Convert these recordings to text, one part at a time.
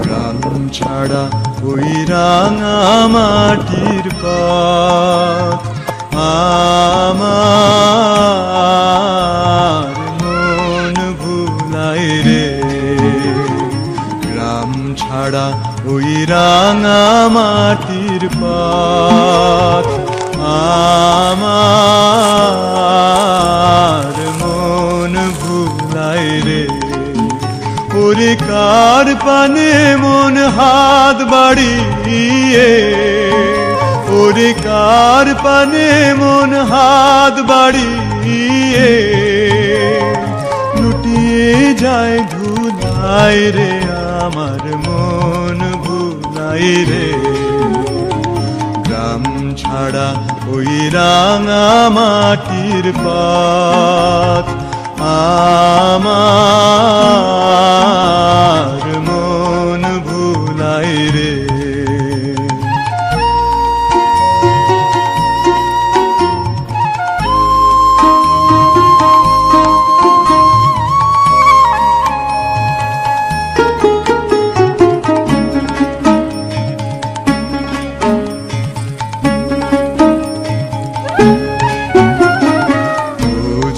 গ্রাম ছাড়া ওই রাঙা মাটির পথ আমার মন ভুলায় রে। গ্রাম ছাড়া ওই রাঙা মাটির পথ আমার মন ভুলায় রে। ওরে কার পানে মন হাত বাড়িয়ে, ওরে কার পানে মন হাত বাড়িয়ে লুটিয়ে যায় ধুলায় রে। আমার মন ভুলায় রে। গ্রাম ছাড়া ওই রাঙা মাটির পথ আমার মন ভুলায় রে।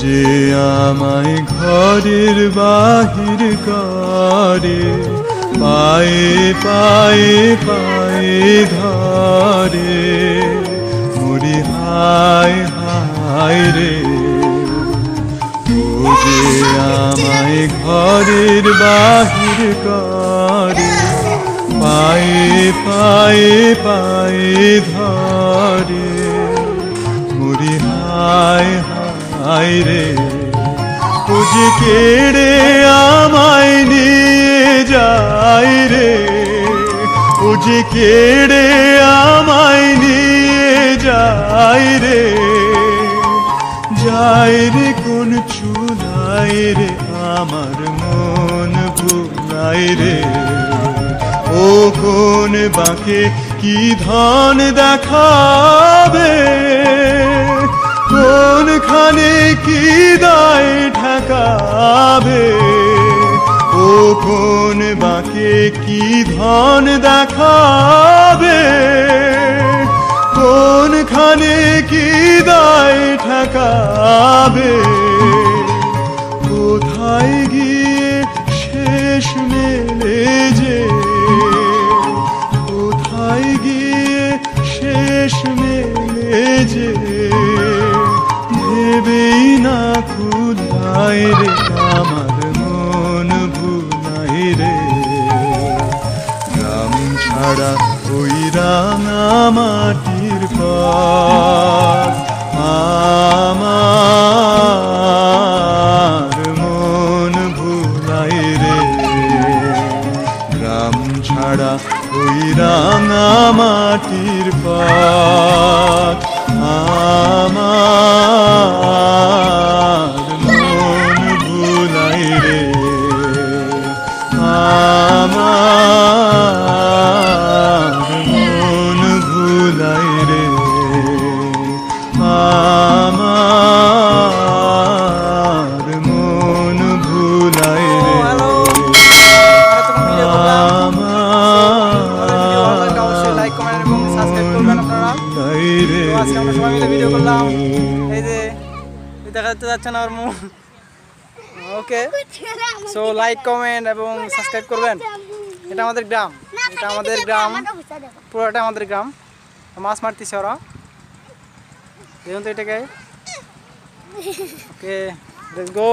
যে আমায় ঘরের বাহির করে, পায়ে পায়ে পায়ে ধরে, মরি হায় হায় রে। ও যে আমায় ঘরের বাহির করে, পায়ে পায়ে পায়ে ধরে, মরি হায় হায় রে। ও যে কেড়ে আমায় নিয়ে যায় রে, ও যে কেড়ে আমায় নিয়ে যায় রে। যায় রে কোন চুলায় রে, আমার মন ভুলায় রে। ও কোন বাঁকে কি ধন দেখাবে, কোনখানে কি দায় ঠেকাবে। ও কোন বাঁকে কি ধন দেখাবে, কোনখানে কি দায় ঠেকাবে। কোথায় গিয়ে শেষ মেলে যে, কোথায় গিয়ে শেষ মেলে যে, ভেবেই না খুদায় রে। আমার মন ভুলায় রে। গ্রাম ছাড়া ওই রাঙা মাটির পথ আমার মন ভুলায় রে। গ্রাম ছাড়া ওই রাঙা মাটির পথ আমার মন ভুলায় রে। আমার মন ভুলায় রে। আমার মন ভুলায় রে। দেখাতে যাচ্ছে না ওর মুখ। ওকে, সো লাইক কমেন্ট এবং সাবস্ক্রাইব করবেন। এটা আমাদের গ্রাম, এটা আমাদের গ্রাম, পুরোটা আমাদের গ্রাম। মাছ মারতেছে ওরা, দেখুন তো এটাকে। ওকে, লেটস গো।